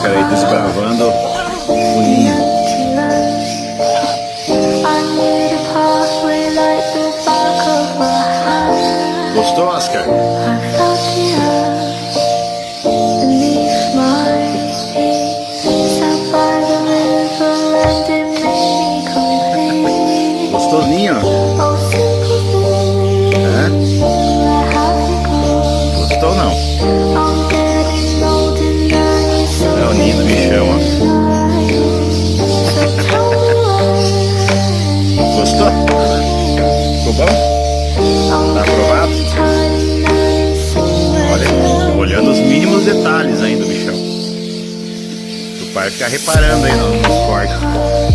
Oscar aí desbravando o ninho. Gostou, Oscar? Gostou do ninho? É? Gostou ou não? É o ninho do bichão, ó. Gostou? Ficou bom? Tá aprovado? Olha, olhando os mínimos detalhes ainda do bichão. O pai fica reparando aí nos cortes.